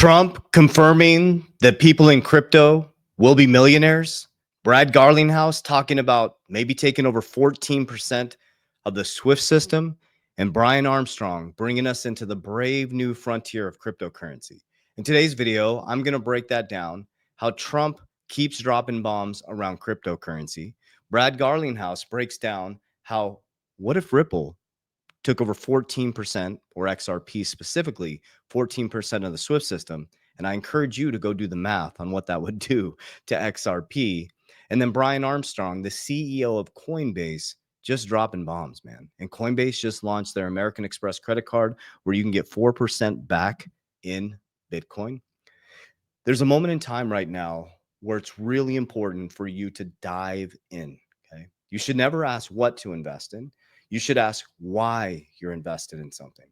Trump confirming that people in crypto will be millionaires. Brad Garlinghouse talking about maybe taking over 14% of the SWIFT system. And Brian Armstrong bringing us into the brave new frontier of cryptocurrency. In today's video, I'm going to break that down, how Trump keeps dropping bombs around cryptocurrency. Brad Garlinghouse breaks down how, what if Ripple took over 14%, or XRP specifically, 14% of the SWIFT system. And I encourage you to go do the math on what that would do to XRP. And then Brian Armstrong, the CEO of Coinbase, just dropping bombs, man. And Coinbase just launched their American Express credit card where you can get 4% back in Bitcoin. There's a moment in time right now where it's really important for you to dive in. Okay. You should never ask what to invest in. You should ask why you're invested in something.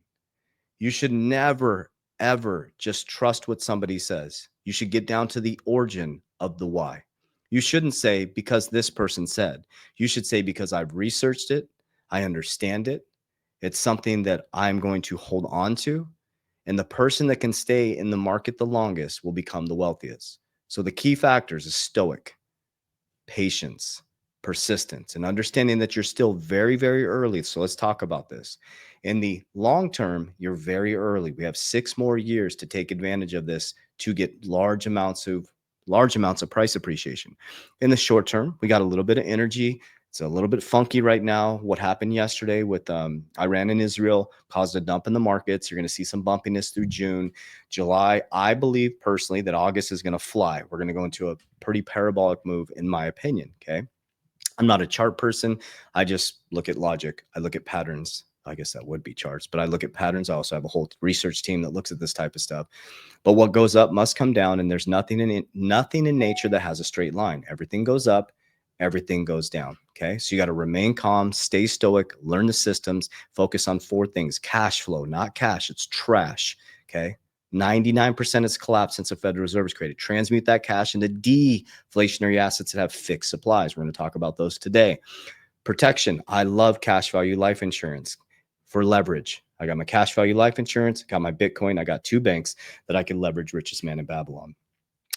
You should never, ever just trust what somebody says. You should get down to the origin of the why. You shouldn't say because this person said. You should say because I've researched it, I understand it, it's something that I'm going to hold on to, and the person that can stay in the market the longest will become the wealthiest. So the key factors is stoic, patience, persistence, and understanding that you're still very, very early. So let's talk about this. In the long term, you're very early. We have 6 more years to take advantage of this to get large amounts of price appreciation. In the short term, we got a little bit of energy. It's a little bit funky right now. What happened yesterday with Iran and Israel caused a dump in the markets. You're going to see some bumpiness through June, July. I believe personally that August is going to fly. We're going to go into a pretty parabolic move, in my opinion. Okay. I'm not a chart person. I just look at logic. I look at patterns. I guess that would be charts, but I look at patterns. I also have a whole research team that looks at this type of stuff. But what goes up must come down, and there's nothing in nature that has a straight line. Everything goes up, everything goes down. Okay. So you got to remain calm, stay stoic, learn the systems, focus on 4 things: cash flow, not cash. It's trash. Okay. 99% has collapsed since the Federal Reserve was created. Transmute that cash into deflationary assets that have fixed supplies. We're going to talk about those today. Protection. I love cash value life insurance for leverage. I got my cash value life insurance, got my Bitcoin. I got 2 banks that I can leverage. Richest man in Babylon.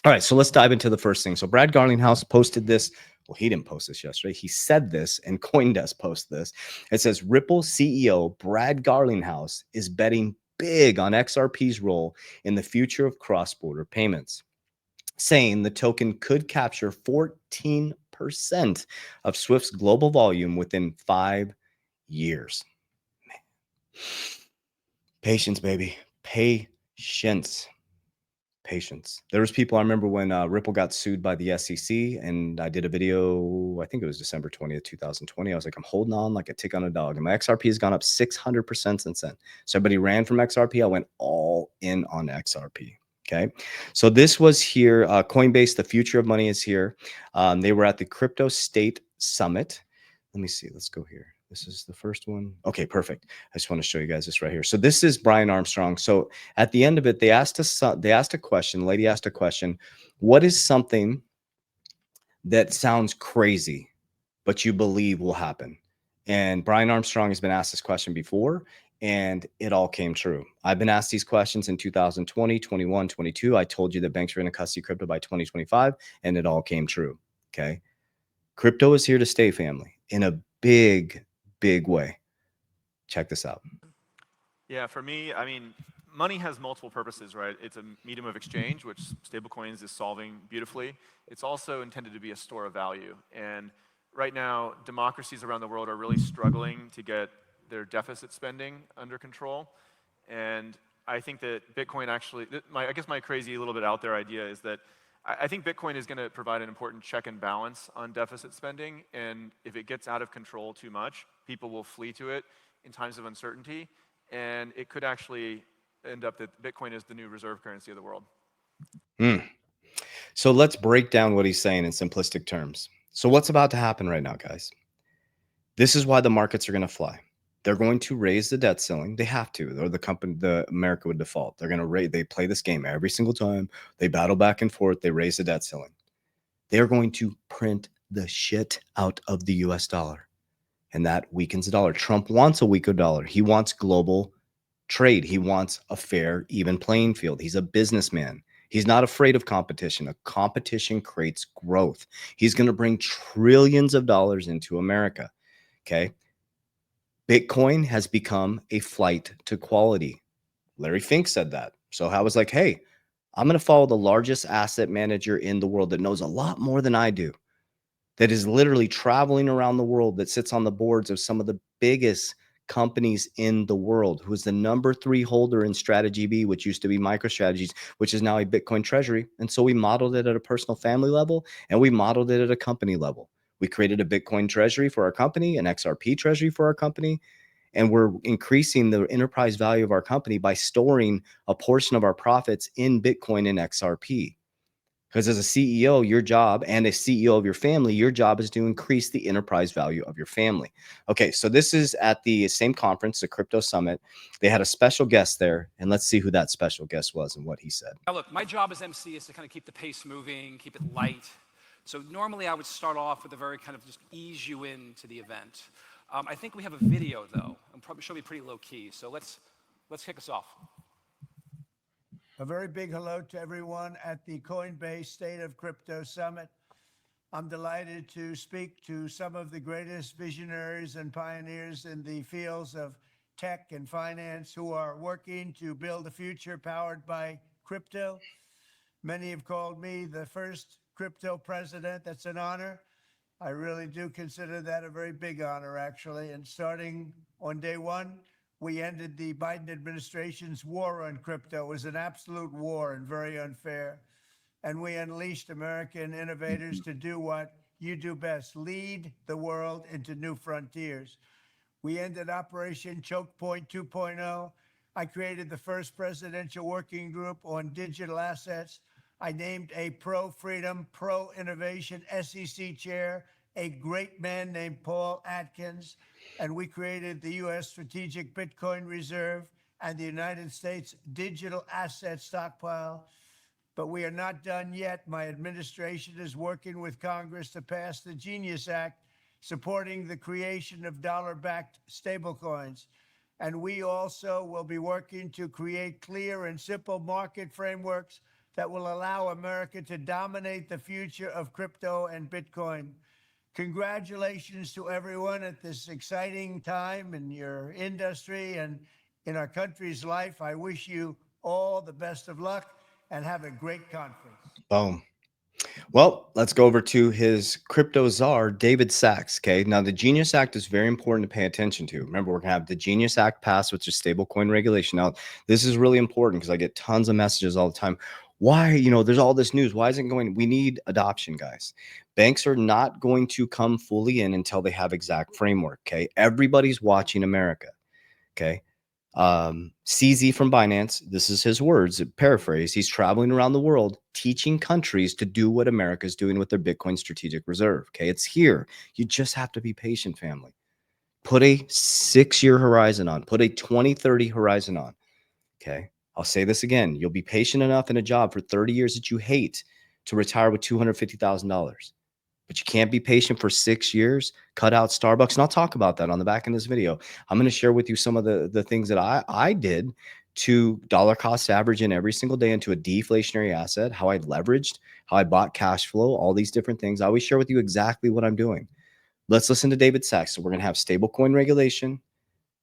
All right, so let's dive into the first thing. So Brad Garlinghouse posted this. Well, he didn't post this yesterday. He said this, and CoinDesk posted this. It says Ripple CEO Brad Garlinghouse is betting big on XRP's role in the future of cross-border payments, saying the token could capture 14% of Swift's global volume within 5 years. Man. Patience, baby. Patience. There was people, I remember when Ripple got sued by the SEC, and I did a video, I think it was December 20th, 2020. I was like, I'm holding on like a tick on a dog. And my XRP has gone up 600% since then. So everybody ran from XRP. I went all in on XRP. Okay. So this was here. Coinbase, the future of money is here. They were at the Crypto State Summit. Let me see. Let's go here. This is the first one. Okay, perfect. I just want to show you guys this right here. So this is Brian Armstrong. So at the end of it, they asked a question. The lady asked a question. What is something that sounds crazy, but you believe will happen? And Brian Armstrong has been asked this question before, and it all came true. I've been asked these questions in 2020, 21, 22. I told you that banks were going to custody crypto by 2025, and it all came true. Okay. Crypto is here to stay, family, in a big way. Check this out. Yeah, for me, I mean, money has multiple purposes, right? It's a medium of exchange, which stablecoins is solving beautifully. It's also intended to be a store of value. And right now, democracies around the world are really struggling to get their deficit spending under control. And I think that Bitcoin actually, I guess my crazy little bit out there idea is that I think Bitcoin is going to provide an important check and balance on deficit spending. And if it gets out of control too much, people will flee to it in times of uncertainty. And it could actually end up that Bitcoin is the new reserve currency of the world. So let's break down what he's saying in simplistic terms. So what's about to happen right now, guys? This is why the markets are going to fly. They're going to raise the debt ceiling. They have to, or the America would default. They're going to raise. They play this game every single time. They battle back and forth. They raise the debt ceiling. They're going to print the shit out of the US dollar, and that weakens the dollar. Trump wants a weaker dollar. He wants global trade. He wants a fair, even playing field. He's a businessman. He's not afraid of competition. A competition creates growth. He's going to bring trillions of dollars into America. Okay. Bitcoin has become a flight to quality. Larry Fink said that. So I was like, hey, I'm going to follow the largest asset manager in the world that knows a lot more than I do, that is literally traveling around the world, that sits on the boards of some of the biggest companies in the world, who is the #3 holder in Strategy B, which used to be MicroStrategies, which is now a Bitcoin treasury. And so we modeled it at a personal family level, and we modeled it at a company level. We created a Bitcoin treasury for our company, an XRP treasury for our company, and we're increasing the enterprise value of our company by storing a portion of our profits in Bitcoin and XRP. Because as a CEO, your job, and a CEO of your family, your job is to increase the enterprise value of your family. Okay, so this is at the same conference, the Crypto Summit. They had a special guest there, and let's see who that special guest was and what he said. Now, look, my job as MC is to kind of keep the pace moving, keep it light. So normally I would start off with a very kind of just ease you into the event. I think we have a video though, and probably should be pretty low key. So let's kick us off. A very big hello to everyone at the Coinbase State of Crypto Summit. I'm delighted to speak to some of the greatest visionaries and pioneers in the fields of tech and finance who are working to build a future powered by crypto. Many have called me the first crypto president. That's an honor. I really do consider that a very big honor, actually. And starting on day one, we ended the Biden administration's war on crypto. It was an absolute war and very unfair. And we unleashed American innovators to do what you do best, lead the world into new frontiers. We ended Operation Choke Point 2.0. I created the first presidential working group on digital assets. I named a pro-freedom, pro-innovation SEC chair, a great man named Paul Atkins, and we created the U.S. Strategic Bitcoin Reserve and the United States Digital Asset Stockpile. But we are not done yet. My administration is working with Congress to pass the Genius Act, supporting the creation of dollar-backed stablecoins. And we also will be working to create clear and simple market frameworks that will allow America to dominate the future of crypto and Bitcoin. Congratulations to everyone at this exciting time in your industry and in our country's life. I wish you all the best of luck and have a great conference. Boom. Well, let's go over to his crypto czar, David Sachs. Okay. Now, the Genius Act is very important to pay attention to. Remember, we're going to have the Genius Act passed, which is stablecoin regulation. Now, this is really important because I get tons of messages all the time. Why, there's all this news. Why isn't it going? We need adoption, guys. Banks are not going to come fully in until they have exact framework. Okay. Everybody's watching America. Okay. CZ from Binance, this is his words, paraphrase. He's traveling around the world teaching countries to do what America's doing with their Bitcoin strategic reserve. Okay, it's here. You just have to be patient, family. Put a 6-year horizon on, put a 2030 horizon on. Okay, I'll say this again. You'll be patient enough in a job for 30 years that you hate to retire with $250,000. But you can't be patient for 6 years, cut out Starbucks. And I'll talk about that on the back end of this video. I'm going to share with you some of the things that I did to dollar cost average in every single day into a deflationary asset, how I leveraged, how I bought cash flow, all these different things. I always share with you exactly what I'm doing. Let's listen to David Sachs. So we're going to have stablecoin regulation.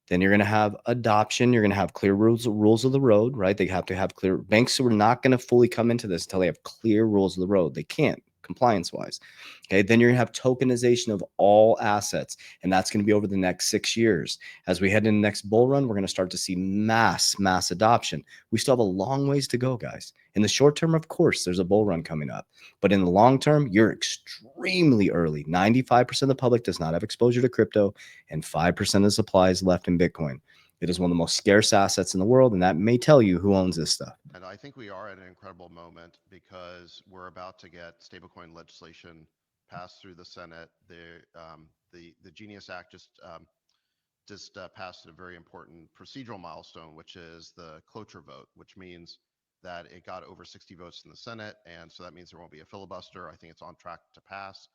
Then you're going to have adoption. You're going to have clear rules of the road, right? They have to have clear. Banks are not going to fully come into this until they have clear rules of the road. They can't, compliance wise. Okay. Then you're going to have tokenization of all assets. And that's going to be over the next 6 years. As we head into the next bull run, we're going to start to see mass adoption. We still have a long ways to go, guys. In the short term, of course, there's a bull run coming up. But in the long term, you're extremely early. 95% of the public does not have exposure to crypto, and 5% of the supply is left in Bitcoin. It is one of the most scarce assets in the world, and that may tell you who owns this stuff. And I think we are at an incredible moment because we're about to get stablecoin legislation passed through the Senate. The Genius Act just passed a very important procedural milestone, which is the cloture vote, which means that it got over 60 votes in the Senate, and so that means there won't be a filibuster. I think it's on track to pass.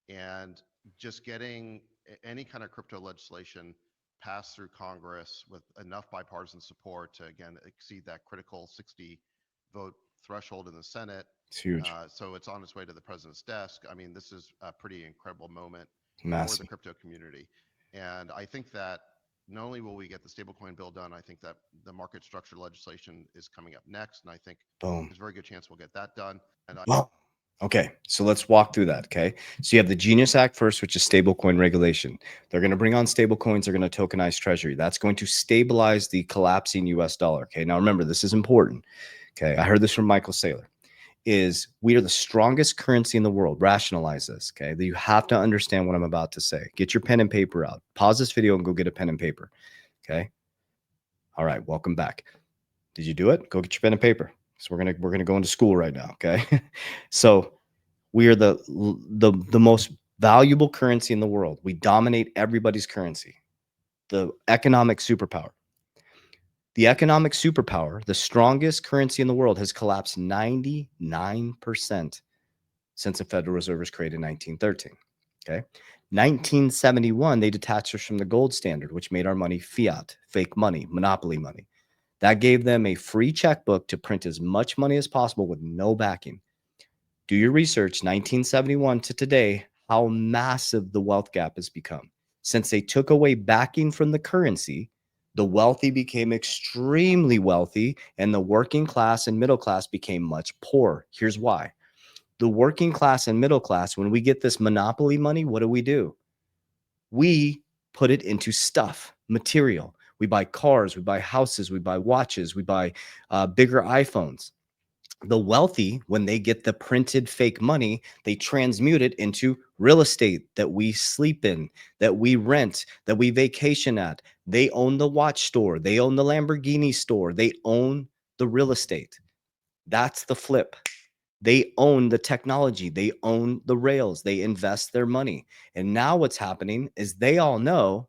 And just getting any kind of crypto legislation pass through Congress with enough bipartisan support to, again, exceed that critical 60 vote threshold in the Senate. It's huge. So it's on its way to the president's desk. I mean, this is a pretty incredible moment for Massive. the crypto community. And I think that not only will we get the stablecoin bill done, I think that the market structure legislation is coming up next. And I think Boom. there's a very good chance we'll get that done. And Well, okay, so let's walk through that. Okay, so you have the Genius Act first, which is stablecoin regulation. They're going to bring on stablecoins. They're going to tokenize Treasury. That's going to stabilize the collapsing U.S. dollar. Okay, now remember, this is important. Okay, I heard this from Michael Saylor. Is we are the strongest currency in the world. Rationalize this. Okay, you have to understand what I'm about to say. Get your pen and paper out. Pause this video and go get a pen and paper. Okay. All right, welcome back. Did you do it? Go get your pen and paper. So we're gonna go into school right now. Okay. So we are the most valuable currency in the world. We dominate everybody's currency. The economic superpower. The economic superpower, the strongest currency in the world, has collapsed 99% since the Federal Reserve was created in 1913. Okay. 1971, they detached us from the gold standard, which made our money fiat, fake money, monopoly money. That gave them a free checkbook to print as much money as possible with no backing. Do your research, 1971 to today, how massive the wealth gap has become. Since they took away backing from the currency, the wealthy became extremely wealthy, and the working class and middle class became much poorer. Here's why. The working class and middle class, when we get this monopoly money, what do? We put it into stuff, material. We buy cars, we buy houses, we buy watches, we buy bigger iPhones. The wealthy, when they get the printed fake money, they transmute it into real estate that we sleep in, that we rent, that we vacation at. They own the watch store. They own the Lamborghini store. They own the real estate. That's the flip. They own the technology. They own the rails. They invest their money. And now what's happening is they all know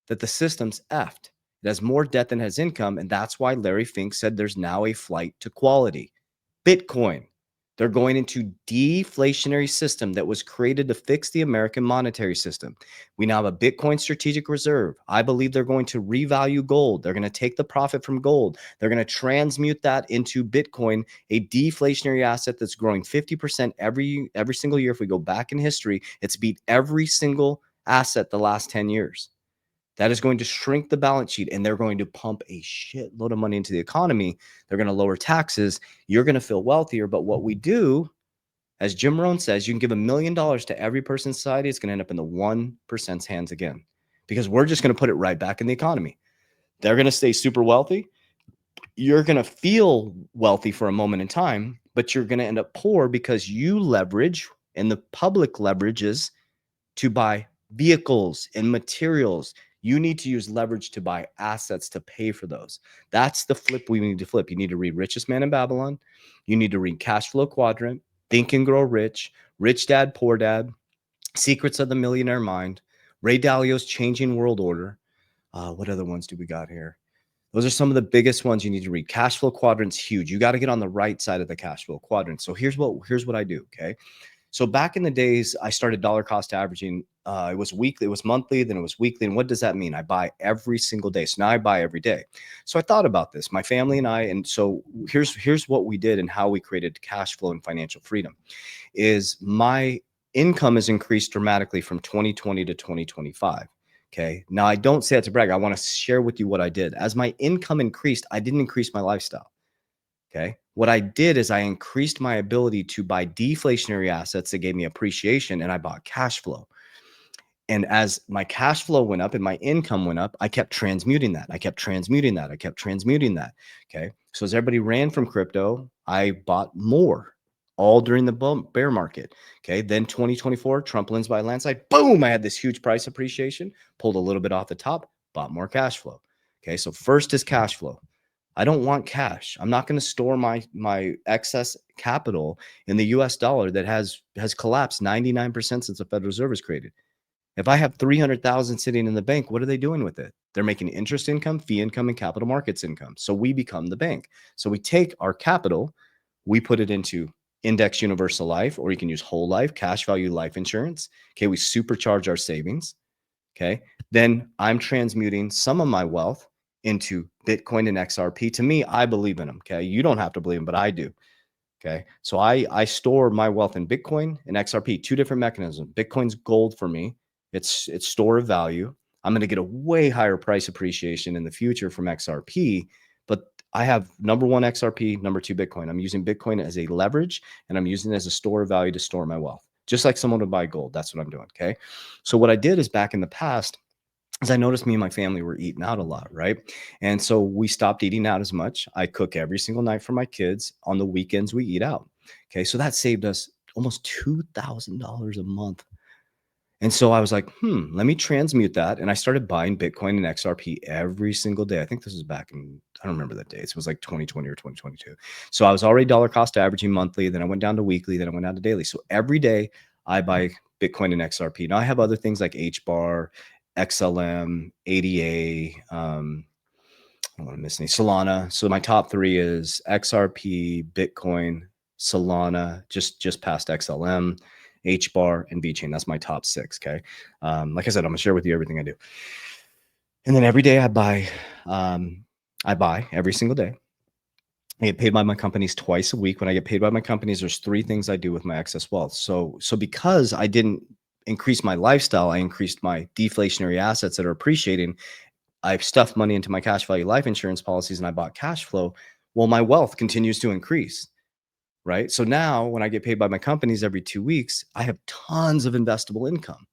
that the system's effed. It has more debt than has income. And that's why Larry Fink said there's now a flight to quality. Bitcoin. They're going into deflationary system that was created to fix the American monetary system. We now have a Bitcoin strategic reserve. I believe they're going to revalue gold. They're going to take the profit from gold. They're going to transmute that into Bitcoin, a deflationary asset that's growing 50% every single year. If we go back in history, it's beat every single asset the last 10 years. That is going to shrink the balance sheet, and they're going to pump a shitload of money into the economy. They're going to lower taxes. You're going to feel wealthier. But what we do, as Jim Rohn says, you can give $1 million to every person in society. It's going to end up in the 1%'s hands again, because we're just going to put it right back in the economy. They're going to stay super wealthy. You're going to feel wealthy for a moment in time, but you're going to end up poor because you leverage, and the public leverages to buy vehicles and materials. You need to use leverage to buy assets to pay for those. That's the flip we need to flip. You need to read Richest Man in Babylon. You need to read Cash Flow Quadrant, Think and Grow Rich, Rich Dad, Poor Dad, Secrets of the Millionaire Mind, Ray Dalio's Changing World Order. What other ones do we got here? Those are some of the biggest ones you need to read. Cash Flow Quadrant's huge. You got to get on the right side of the Cash Flow Quadrant. So here's what I do, okay? So back in the days, I started dollar cost averaging. It was weekly, it was monthly, then it was weekly. And what does that mean? I buy every single day. So now I buy every day. So I thought about this, my family and I. And so here's what we did and how we created cash flow and financial freedom. Is my income has increased dramatically from 2020 to 2025. Okay. Now I don't say that to brag. I want to share with you what I did. As my income increased, I didn't increase my lifestyle. Okay. What I did is I increased my ability to buy deflationary assets that gave me appreciation, and I bought cash flow. And as my cash flow went up and my income went up, I kept transmuting that. I kept transmuting that. I kept transmuting that. Okay. So as everybody ran from crypto, I bought more all during the bear market. Okay. Then 2024, Trump wins by a landslide. Boom. I had this huge price appreciation, pulled a little bit off the top, bought more cash flow. Okay. So first is cash flow. I don't want cash. I'm not going to store my excess capital in the US dollar that has collapsed 99% since the Federal Reserve was created. If I have 300,000 sitting in the bank, what are they doing with it? They're making interest income, fee income, and capital markets income. So we become the bank. So we take our capital, we put it into index universal life, or you can use whole life, cash value life insurance. Okay. We supercharge our savings. Okay. then I'm transmuting some of my wealth into Bitcoin and XRP. To me, I believe in them. Okay. You don't have to believe them, but I do. Okay. So I store my wealth in Bitcoin and XRP, two different mechanisms. Bitcoin's gold for me. It's store of value. I'm going to get a way higher price appreciation in the future from XRP, but I have number one XRP, number two Bitcoin. I'm using Bitcoin as a leverage and I'm using it as a store of value to store my wealth. Just like someone would buy gold. That's what I'm doing. Okay. So what I did is back in the past, as I noticed me and my family were eating out a lot, right? And so we stopped eating out as much. I cook every single night for my kids. On the weekends, we eat out. Okay. So that saved us almost $2,000 a month. And so I was like, let me transmute that. And I started buying Bitcoin and XRP every single day. I think this was back in, I don't remember the dates. It was like 2020 or 2022. So I was already dollar cost averaging monthly. Then I went down to weekly. Then I went down to daily. So every day I buy Bitcoin and XRP. Now I have other things like HBAR, XLM, ADA, I don't want to miss any, Solana. So my top three is XRP, Bitcoin, Solana, just past XLM, HBAR, and VeChain. That's my top six. Okay. Like I said, I'm gonna share with you everything I do. And then every day I buy every single day. I get paid by my companies twice a week. When I get paid by my companies, there's three things I do with my excess wealth. So because I didn't increase my lifestyle, I increased my deflationary assets that are appreciating. I've stuffed money into my cash value life insurance policies and I bought cash flow. Well, my wealth continues to increase, right? So now when I get paid by my companies every 2 weeks, I have tons of investable income.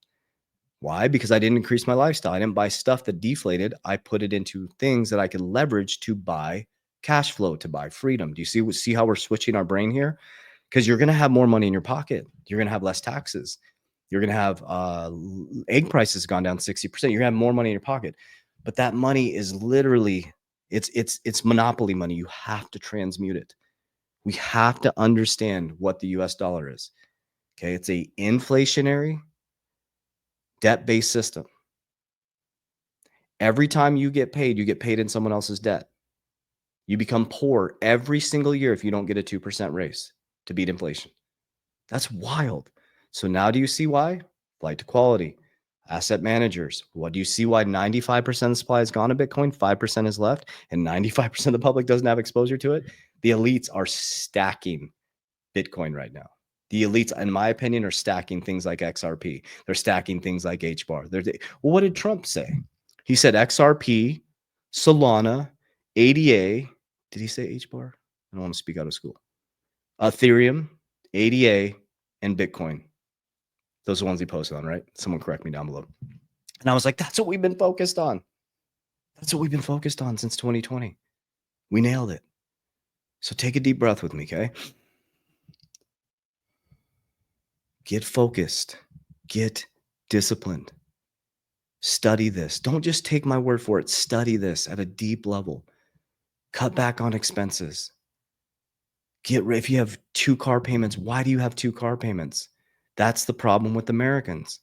Why? Because I didn't increase my lifestyle. I didn't buy stuff that deflated. I put it into things that I could leverage to buy cash flow, to buy freedom. Do you see how we're switching our brain here? Because you're going to have more money in your pocket. You're going to have less taxes. You're going to have egg prices gone down 60%. You're going to have more money in your pocket. But that money is literally, it's monopoly money. You have to transmute it. We have to understand what the US dollar is. Okay. It's a inflationary debt-based system. Every time you get paid in someone else's debt. You become poor every single year if you don't get a 2% raise to beat inflation. That's wild. So now do you see why? Flight to quality, asset managers. What do you see why 95% of the supply is gone to Bitcoin, 5% is left, and 95% of the public doesn't have exposure to it? The elites are stacking Bitcoin right now. The elites, in my opinion, are stacking things like XRP. They're stacking things like HBAR. Well, what did Trump say? He said XRP, Solana, ADA. Did he say HBAR? I don't want to speak out of school. Ethereum, ADA, and Bitcoin. Those are the ones he posted on, right? Someone correct me down below. And I was like, that's what we've been focused on. That's what we've been focused on since 2020. We nailed it. So take a deep breath with me, okay? Get focused. Get disciplined. Study this. Don't just take my word for it. Study this at a deep level. Cut back on expenses. If you have 2 car payments, why do you have 2 car payments? That's the problem with Americans,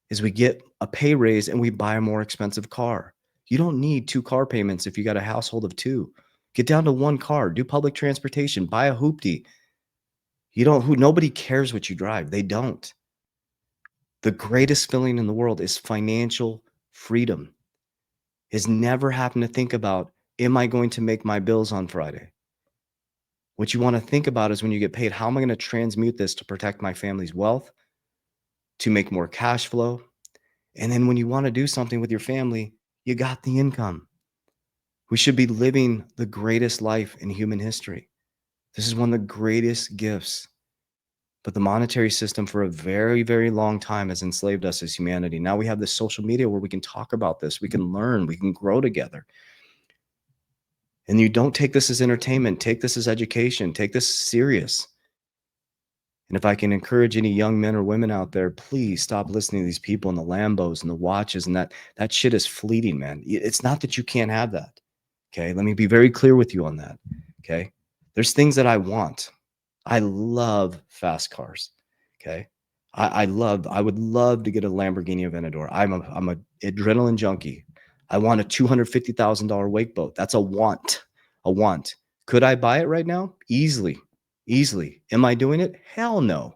is we get a pay raise and we buy a more expensive car. You don't need 2 car payments if you got a household of 2. Get down to 1 car, do public transportation, buy a hoopty. Nobody cares what you drive. They don't. The greatest feeling in the world is financial freedom. Is never having to think about, am I going to make my bills on Friday? What you want to think about is when you get paid, how am I going to transmute this to protect my family's wealth, to make more cash flow? And then when you want to do something with your family, you got the income. We should be living the greatest life in human history. This is one of the greatest gifts. But the monetary system for a very, very long time has enslaved us as humanity. Now we have this social media where we can talk about this. We can learn. We can grow together. And you don't take this as entertainment. Take this as education. Take this serious. And if I can encourage any young men or women out there, please stop listening to these people and the Lambos and the watches and that shit is fleeting, man. It's not that you can't have that. Okay. Let me be very clear with you on that. Okay. There's things that I want. I love fast cars. Okay. I would love to get a Lamborghini Aventador. I'm a adrenaline junkie. I want a $250,000 wake boat. That's a want. Could I buy it right now? Easily. Am I doing it? Hell no.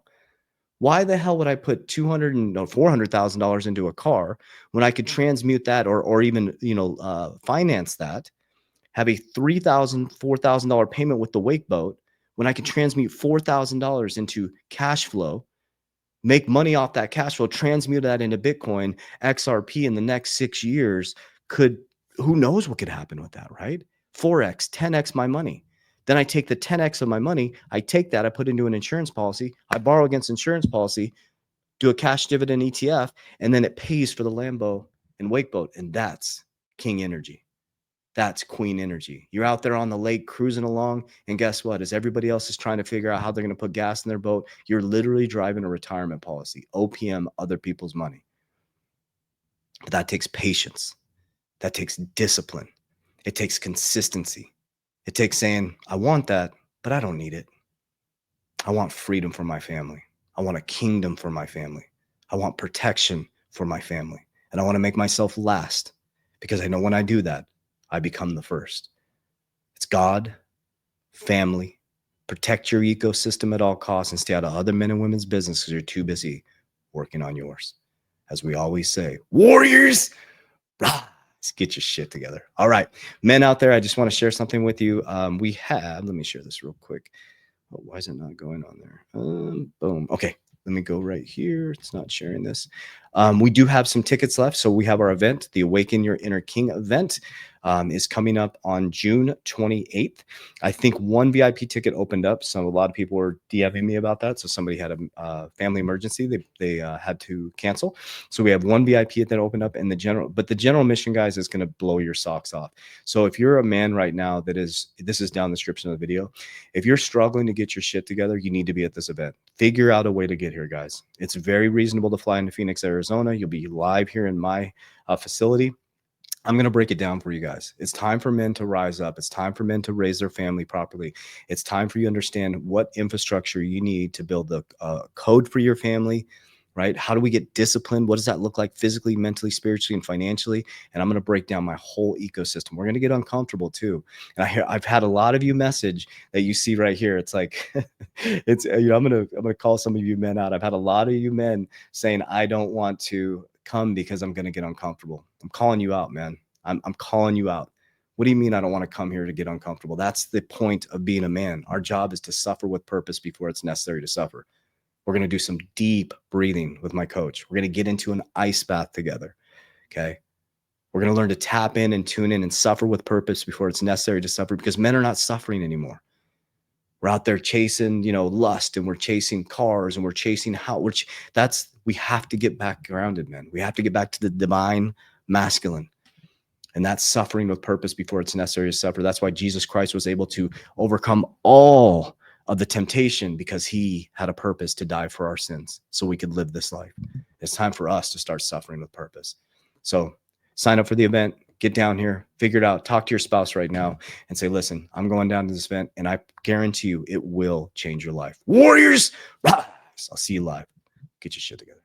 Why the hell would I put $400,000 into a car when I could transmute that or even, finance that, have a $3,000, $4,000 payment with the wake boat when I could transmute $4,000 into cash flow, make money off that cash flow, transmute that into Bitcoin, XRP in the next 6 years. Who knows what could happen with that, right? 4x, 10x my money. Then I take the 10x of my money, I take that, I put into an insurance policy, I borrow against insurance policy, do a cash dividend ETF, and then it pays for the Lambo and wake boat. And that's king energy. That's queen energy. You're out there on the lake cruising along, and guess what? As everybody else is trying to figure out how they're going to put gas in their boat, you're literally driving a retirement policy, OPM, other people's money. But that takes patience. That takes discipline. It takes consistency. It takes saying, I want that, but I don't need it. I want freedom for my family. I want a kingdom for my family. I want protection for my family. And I want to make myself last, because I know when I do that, I become the first. It's God, family, protect your ecosystem at all costs, and stay out of other men and women's business because you're too busy working on yours. As we always say, warriors, rise, get your shit together. All right, men out there, I just want to share something with you. Let me share this real quick. Oh, why is it not going on there? Boom. Okay. Let me go right here. It's not sharing this. We do have some tickets left. So we have our event, the Awaken Your Inner King event, is coming up on June 28th. I think one VIP ticket opened up. So a lot of people were DMing me about that. So somebody had a family emergency. They had to cancel. So we have one VIP that opened up, and the general mission, guys, is going to blow your socks off. So if you're a man right now this is down the description of the video. If you're struggling to get your shit together, you need to be at this event. Figure out a way to get here, guys. It's very reasonable to fly into Phoenix, Arizona. You'll be live here in my facility. I'm going to break it down for you guys. It's time for men to rise up. It's time for men to raise their family properly. It's time for you to understand what infrastructure you need to build the code for your family, right? How do we get disciplined? What does that look like physically, mentally, spiritually, and financially? And I'm going to break down my whole ecosystem. We're going to get uncomfortable too. And I've had a lot of you message that you see right here. It's like, I'm going to call some of you men out. I've had a lot of you men saying, I don't want to come because I'm going to get uncomfortable. I'm calling you out, man. I'm calling you out. What do you mean I don't want to come here to get uncomfortable? That's the point of being a man. Our job is to suffer with purpose before it's necessary to suffer. We're going to do some deep breathing with my coach. We're going to get into an ice bath together. Okay. We're going to learn to tap in and tune in and suffer with purpose before it's necessary to suffer, because men are not suffering anymore. We're out there chasing, lust, and we're chasing cars, and we're chasing we have to get back grounded, man. We have to get back to the divine masculine. And that's suffering with purpose before it's necessary to suffer. That's why Jesus Christ was able to overcome all of the temptation, because he had a purpose to die for our sins so we could live this life. It's time for us to start suffering with purpose. So sign up for the event, get down here, figure it out, talk to your spouse right now and say, listen, I'm going down to this event, and I guarantee you it will change your life. Warriors, rise. I'll see you live. Get your shit together.